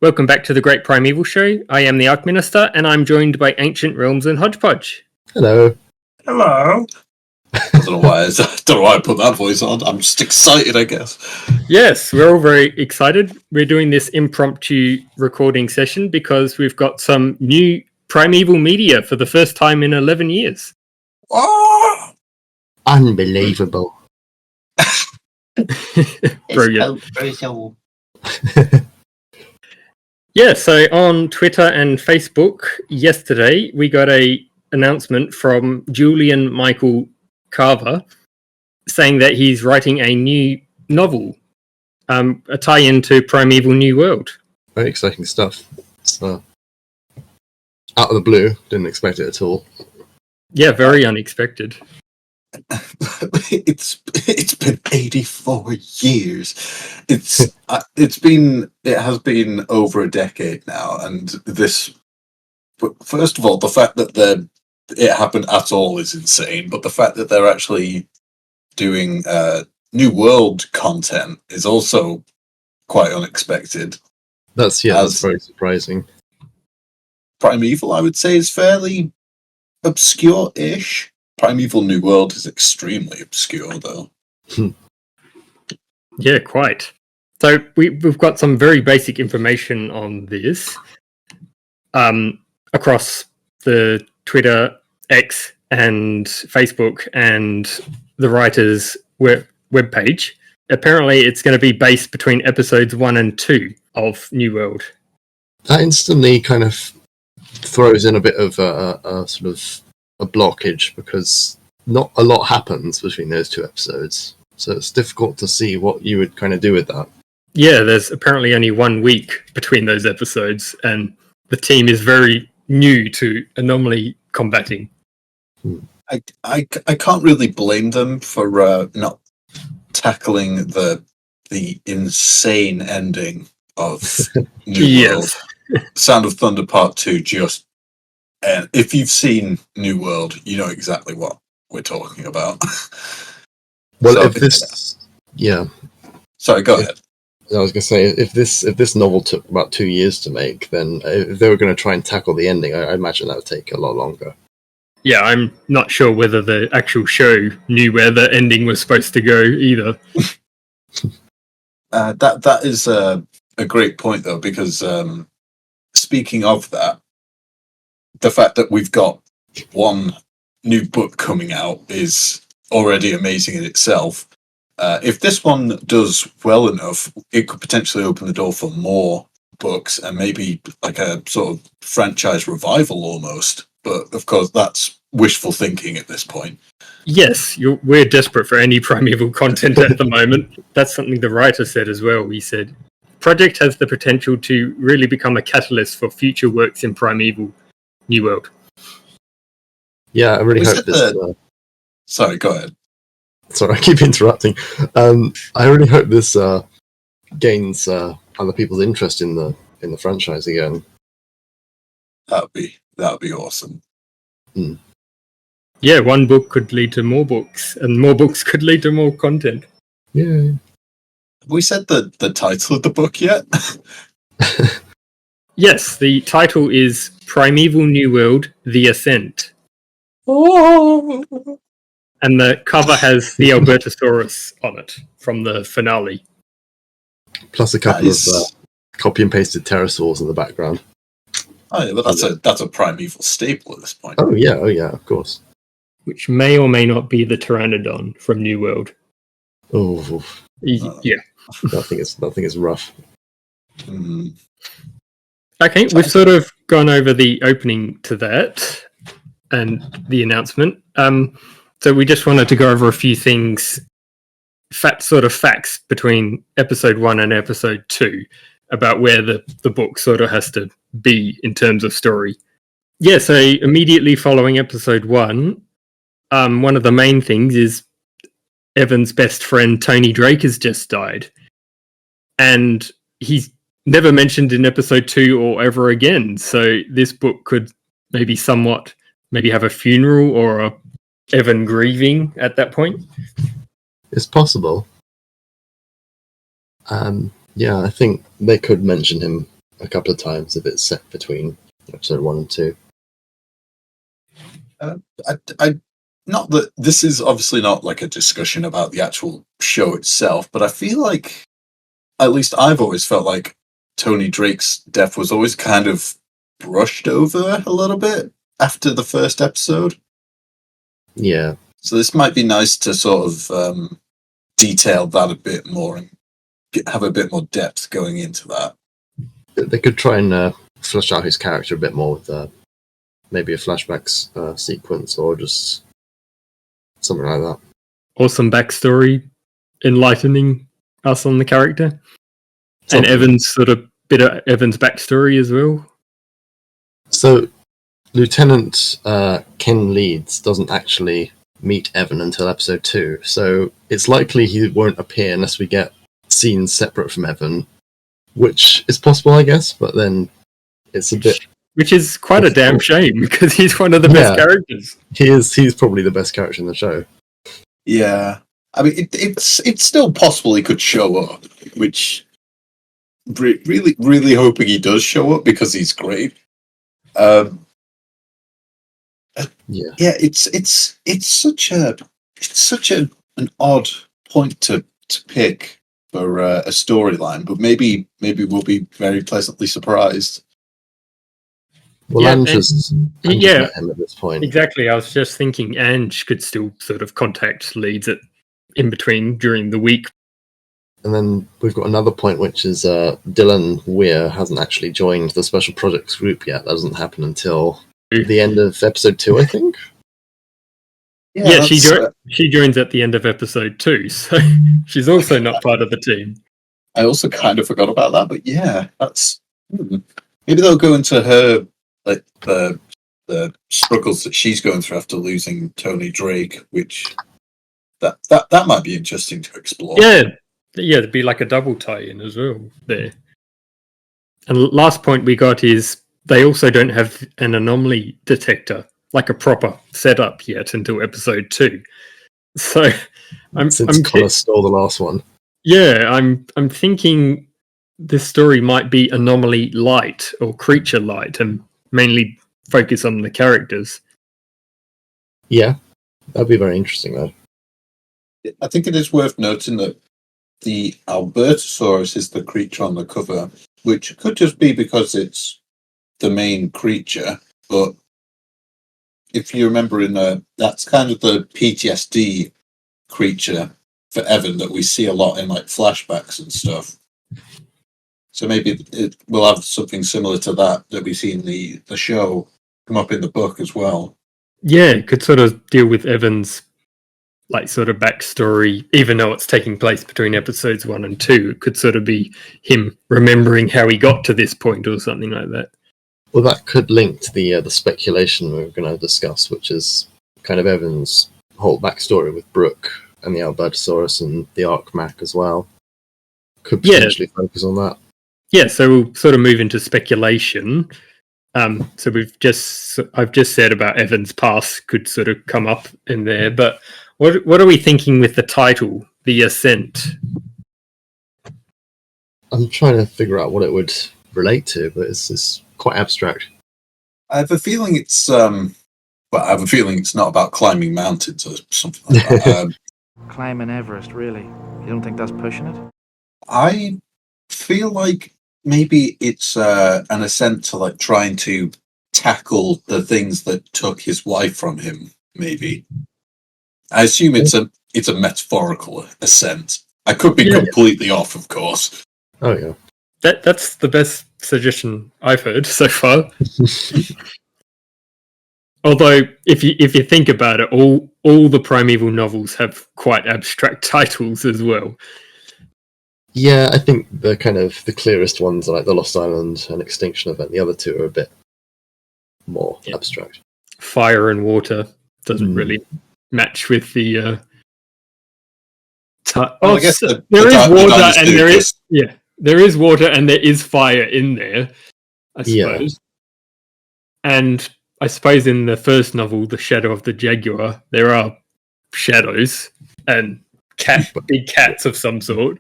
Welcome back to the Great Primeval Show. I am the Arc Minister, and I'm joined by Ancient Realms and HodgePodge. Hello. Hello. I don't know why I put that voice on. I'm just excited, I guess. Yes, we're all very excited. We're doing this impromptu recording session because we've got some new Primeval media for the first time in 11 years. Oh! Unbelievable. Brilliant. Yeah, so on Twitter and Facebook yesterday, we got a announcement from Julian Michael Carver saying that he's writing a new novel, a tie-in to Primeval New World. Very exciting stuff. It's out of the blue. Didn't expect it at all. Yeah, very unexpected. It's been 84 years. It has been over a decade now, and this. But first of all, the fact that it happened at all is insane. But the fact that they're actually doing New World content is also quite unexpected. That's very surprising. Primeval, I would say, is fairly obscure-ish. Primeval New World is extremely obscure, though. Yeah, quite. So we've got some very basic information on this across the Twitter, X, and Facebook, and the writer's webpage. Apparently, it's going to be based between episodes 1 and 2 of New World. That instantly kind of throws in a bit of a sort of a blockage, because not a lot happens between those two episodes. So it's difficult to see what you would kind of do with that. Yeah, there's apparently only 1 week between those episodes, and the team is very new to anomaly combating. I can't really blame them for not tackling the insane ending of New World. Sound of Thunder Part 2 just... And if you've seen New World, you know exactly what we're talking about. Well, Sorry, go ahead. I was going to say, if this novel took about 2 years to make, then if they were going to try and tackle the ending, I imagine that would take a lot longer. Yeah, I'm not sure whether the actual show knew where the ending was supposed to go either. That is a great point, though, because speaking of that, the fact that we've got one new book coming out is already amazing in itself. If this one does well enough, it could potentially open the door for more books and maybe like a sort of franchise revival almost. But of course, that's wishful thinking at this point. Yes, we're desperate for any Primeval content at the moment. That's something the writer said as well. He said, project has the potential to really become a catalyst for future works in Primeval New World. Yeah, I really hope this... Sorry, go ahead. Sorry, I keep interrupting. I really hope this gains other people's interest in the franchise again. That'd be awesome. Mm. Yeah, one book could lead to more books, and more books could lead to more content. Yeah. Have we said the title of the book yet? Yes, the title is Primeval New World, The Ascent. Oh. And the cover has the Albertosaurus on it from the finale. Plus a couple of copy and pasted pterosaurs in the background. Oh yeah, but that's a Primeval staple at this point. Oh yeah, of course. Which may or may not be the Pteranodon from New World. Oh. Yeah. I think it's rough. Mm. Okay, we've sort of gone over the opening to that and the announcement. So we just wanted to go over a few things, facts between episode 1 and episode 2 about where the book sort of has to be in terms of story. Yeah, so immediately following episode 1, one of the main things is Evan's best friend Tony Drake has just died. And he's never mentioned in episode 2 or ever again. So this book could maybe have a funeral or a Evan grieving at that point. It's possible. Yeah, I think they could mention him a couple of times if it's set between episode 1 and 2. I not that this is obviously not like a discussion about the actual show itself, but I feel like, at least I've always felt like Tony Drake's death was always kind of brushed over a little bit after the first episode. Yeah. So this might be nice to sort of detail that a bit more and have a bit more depth going into that. They could try and flesh out his character a bit more with maybe a flashbacks sequence or just something like that. Or some backstory enlightening us on the character. Something. And Evan's sort of bit of Evan's backstory as well. So Lieutenant Ken Leeds doesn't actually meet Evan until episode 2, so it's likely he won't appear unless we get scenes separate from Evan, which is possible, I guess, but then it's a bit... Which is quite a damn shame, because he's one of the best characters. He's probably the best character in the show. Yeah. I mean, it's still possible he could show up, which really, really hoping he does show up because he's great. Yeah, it's such an odd point to pick for a storyline, but maybe we'll be very pleasantly surprised. Well, Ange has met him at this point. Exactly. I was just thinking Ange could still sort of contact Leeds in between during the week. And then we've got another point, which is Dylan Weir hasn't actually joined the Special Projects group yet. That doesn't happen until the end of episode 2, I think. Yeah, she joins at the end of episode 2, so she's also not part of the team. I also kind of forgot about that, but yeah, that's maybe they'll go into her like the struggles that she's going through after losing Tony Drake, which that might be interesting to explore. Yeah, it'd be like a double tie-in as well there. And last point we got is they also don't have an anomaly detector, like a proper setup yet until episode 2. So Since Connor stole the last one. Yeah, I'm thinking this story might be anomaly light or creature light and mainly focus on the characters. Yeah, that'd be very interesting though. I think it is worth noting that the Albertosaurus is the creature on the cover, which could just be because it's the main creature, but if you remember that's kind of the PTSD creature for Evan that we see a lot in like flashbacks and stuff. So maybe we'll have something similar to that we see in the show come up in the book as well. Yeah, it could sort of deal with Evan's like sort of backstory, even though it's taking place between episodes 1 and 2. It could sort of be him remembering how he got to this point or something like that. Well, that could link to the speculation we're going to discuss, which is kind of Evan's whole backstory with Brooke and the Albertosaurus and the Arc-Mac as well. Could potentially focus on that. Yeah, so we'll sort of move into speculation. So I've just said about Evan's past could sort of come up in there, but what are we thinking with the title, The Ascent? I'm trying to figure out what it would relate to, but it's quite abstract. I have a feeling it's not about climbing mountains or something like that. Climbing Everest, really? You don't think that's pushing it? I feel like maybe it's an ascent to like trying to tackle the things that took his wife from him. Maybe I assume it's a metaphorical ascent. I could be completely off, of course. Oh yeah, that's the best suggestion I've heard so far. Although, if you think about it, all the Primeval novels have quite abstract titles as well. Yeah, I think the clearest ones are like The Lost Island and Extinction Event. The other two are a bit more abstract. Fire and water doesn't really match with the. I guess there is water and there is water and there is fire in there, I suppose. Yeah. And I suppose in the first novel, The Shadow of the Jaguar, there are shadows and big cats of some sort,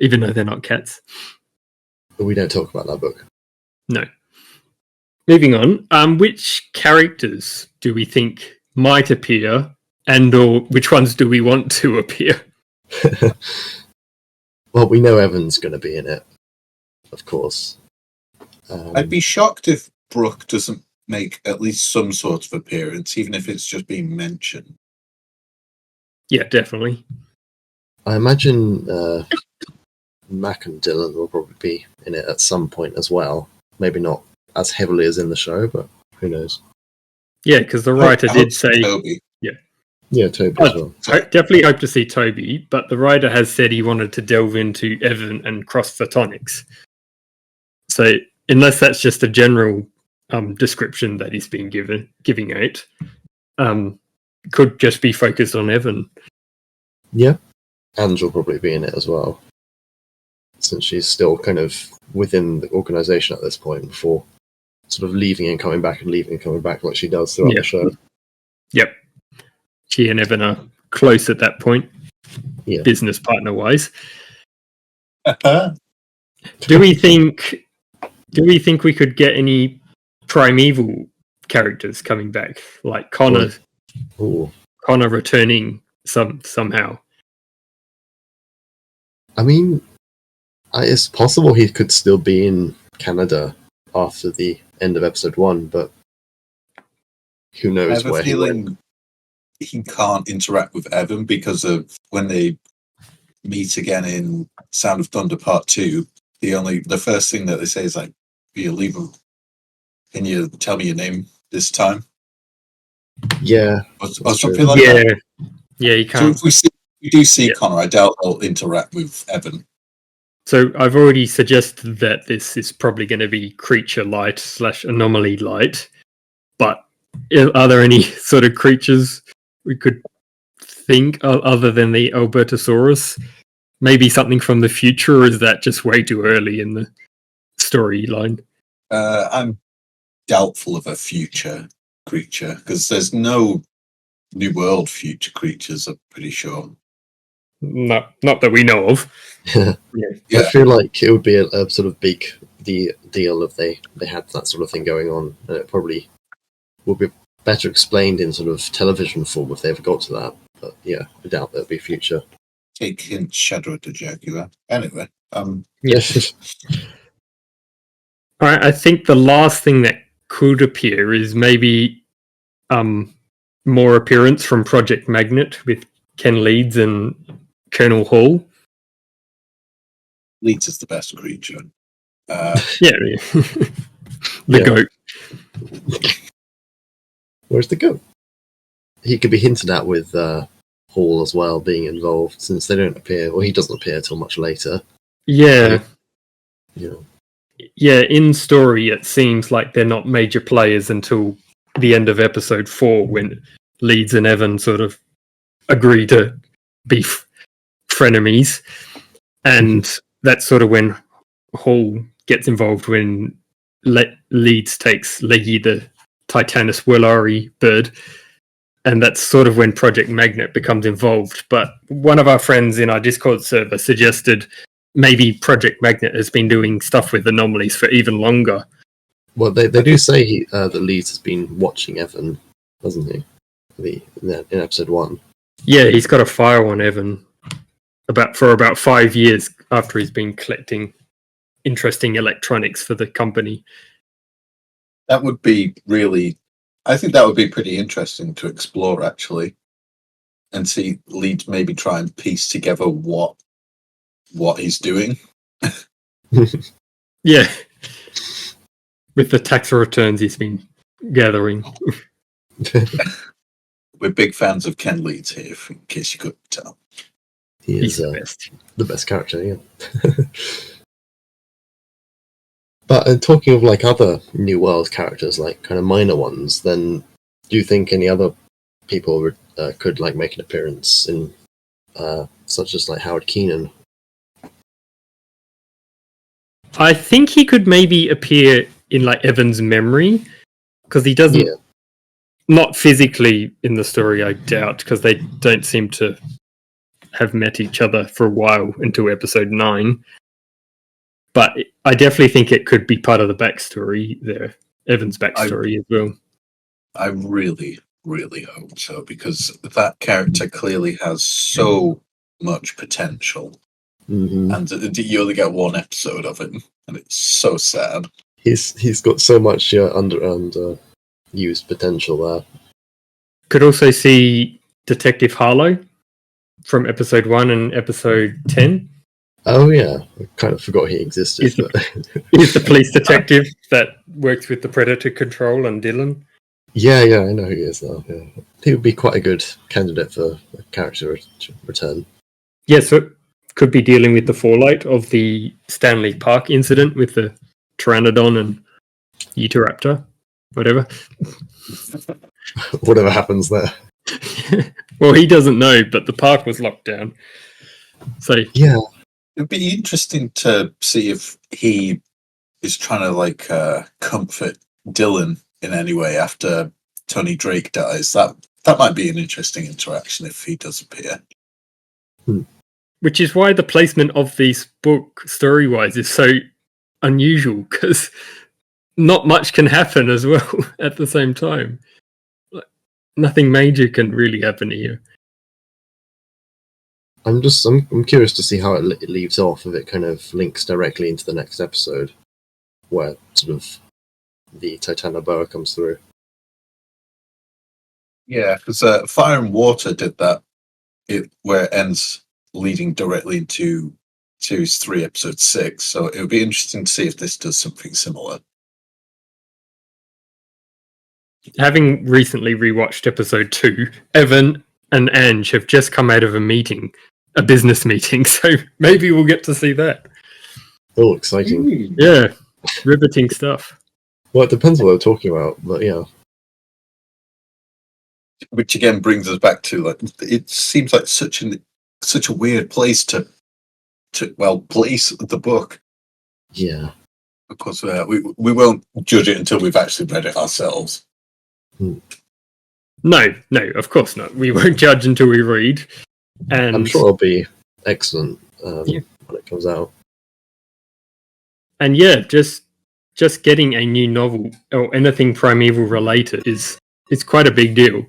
even though they're not cats. But we don't talk about that book. No. Moving on. Which characters do we think might appear, and/or which ones do we want to appear? Well, we know Evan's going to be in it, of course. I'd be shocked if Brooke doesn't make at least some sort of appearance, even if it's just being mentioned. Yeah, definitely. I imagine Mac and Dylan will probably be in it at some point as well. Maybe not as heavily as in the show, but who knows? Yeah, because the writer did say... Toby. Yeah, Toby as well. I definitely hope to see Toby, but the writer has said he wanted to delve into Evan and cross photonics. So unless that's just a general description that he's been giving out, could just be focused on Evan. Yeah, Ange will probably be in it as well, since she's still kind of within the organisation at this point, before sort of leaving and coming back and leaving and coming back like she does throughout the show. Yep. She and Evan are close at that point, business partner-wise. Do we think we could get any Primeval characters coming back, like Connor? Ooh. Connor returning somehow. I mean, it's possible he could still be in Canada after the end of episode 1, but who knows where he went. He can't interact with Evan because of when they meet again in Sound of Thunder Part 2. The first thing that they say is like, can you tell me your name this time? Yeah. Or something like that. Yeah, you can't. So if we do see Connor, I doubt he'll interact with Evan. So I've already suggested that this is probably going to be creature light / anomaly light. But are there any sort of creatures we could think other than the Albertosaurus? Maybe something from the future, or is that just way too early in the storyline? I'm doubtful of a future creature, because there's no New World future creatures, I'm pretty sure. Not that we know of. Yeah. I feel like it would be a sort of big deal if they had that sort of thing going on, and it probably would be better explained in sort of television form if they ever got to that. But yeah, I doubt there'll be future. Take hint, Shadow the Jaguar. Anyway, Yes. All right, I think the last thing that could appear is maybe more appearance from Project Magnet with Ken Leeds and Colonel Hall. Leeds is the best creature. The goat. Where's the goat? He could be hinted at with Hall as well being involved, since they don't appear, or he doesn't appear till much later. Yeah. Yeah. Yeah, in story, it seems like they're not major players until the end of episode 4, when Leeds and Evan sort of agree to be frenemies. And that's sort of when Hall gets involved, when Leeds takes Leggy, the Titanus Willari bird. And that's sort of when Project Magnet becomes involved. But one of our friends in our Discord server suggested maybe Project Magnet has been doing stuff with anomalies for even longer. Well, they do say that Leeds has been watching Evan, hasn't he? In episode 1. Yeah, he's got a file on Evan for about 5 years after he's been collecting interesting electronics for the company. That would be really... I think that would be pretty interesting to explore, actually, and see Leeds maybe try and piece together what he's doing. Yeah. With the tax returns he's been gathering. We're big fans of Ken Leeds here, in case you couldn't tell. He's the best character, yeah. But talking of like other New World characters, like kind of minor ones, then do you think any other people could like make an appearance in, such as like Howard Keenan? I think he could maybe appear in like Evan's memory, because he doesn't. Yeah. Not physically in the story, I doubt, because they don't seem to have met each other for a while until episode 9. But I definitely think it could be part of the backstory there, Evan's backstory as well. I really, really hope so, because that character clearly has so much potential. Mm-hmm. And you only get one episode of him, and it's so sad. He's got so much used potential there. Could also see Detective Harlow from episode 1 and episode 10. Oh yeah, I kind of forgot he existed. He's the police detective that works with the Predator Control and Dylan. Yeah, I know who he is now. Yeah. He would be quite a good candidate for a character return. Yeah, so it could be dealing with the fallout of the Stanley Park incident with the Pteranodon and Utahraptor, whatever. Whatever happens there. Well, he doesn't know, but the park was locked down. So yeah, it'd be interesting to see if he is trying to comfort Dylan in any way after Tony Drake dies. That might be an interesting interaction if he does appear. Which is why the placement of this book, story-wise, is so unusual, because not much can happen as well at the same time. Nothing major can really happen here. I'm curious to see how it leaves off, if it kind of links directly into the next episode, where sort of the Titanoboa comes through. Yeah, because Fire and Water did that, where it ends leading directly into Series 3, Episode 6, so it would be interesting to see if this does something similar. Having recently rewatched episode 2, Evan and Ange have just come out of a business meeting, so maybe we'll get to see that. Oh, exciting. Yeah, riveting stuff. Well, it depends what they're talking about, but yeah. Which again brings us back to, it seems like such a weird place to place the book. Yeah. Of course, we won't judge it until we've actually read it ourselves. No, of course not. We won't judge until we read. And I'm sure it'll be excellent when it comes out. And yeah, just getting a new novel or anything Primeval related is quite a big deal.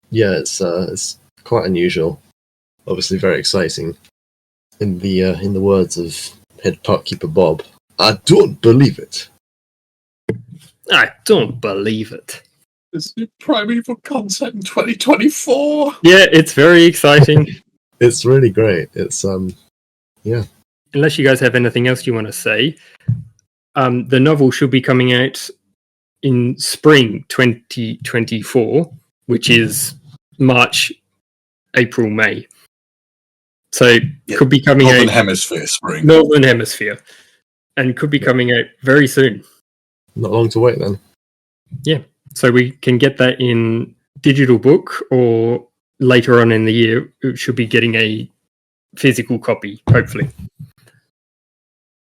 Yeah, it's quite unusual. Obviously, very exciting. In the words of head parkkeeper Bob, I don't believe it. I don't believe it. There's new Primeval content in 2024. Yeah, it's very exciting. It's really great. It's yeah. Unless you guys have anything else you want to say, the novel should be coming out in spring 2024, which is March, April, May. So could be coming Northern out Hemisphere spring. Northern Hemisphere, and could be coming out very soon. Not long to wait then. Yeah, so we can get that in digital book, or later on in the year, it should be getting a physical copy, hopefully.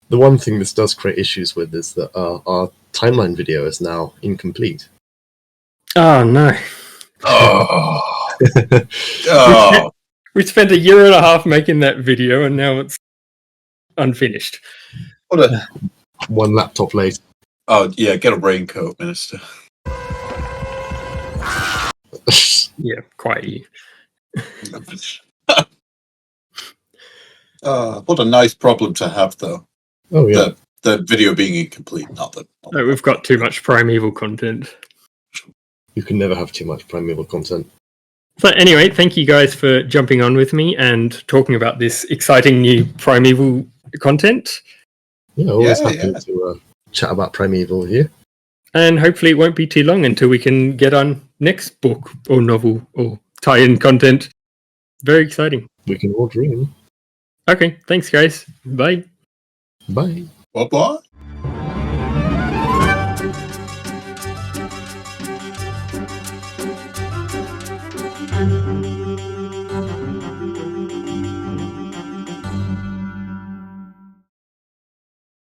The one thing this does create issues with is that our timeline video is now incomplete. Oh, no. Oh. We spent 1.5 years making that video, and now it's unfinished. One laptop late. Oh, yeah, get a raincoat, Minister. Yeah, quite. What a nice problem to have, though. Oh, yeah. The video being incomplete, not that. No, we've got too much Primeval content. You can never have too much Primeval content. So anyway, thank you guys for jumping on with me and talking about this exciting new Primeval content. Yeah, always happy to chat about Primeval with you. And hopefully it won't be too long until we can get on next book or novel or tie-in content. Very exciting. We can all dream. Okay, thanks guys. Bye. Bye. Bye-bye.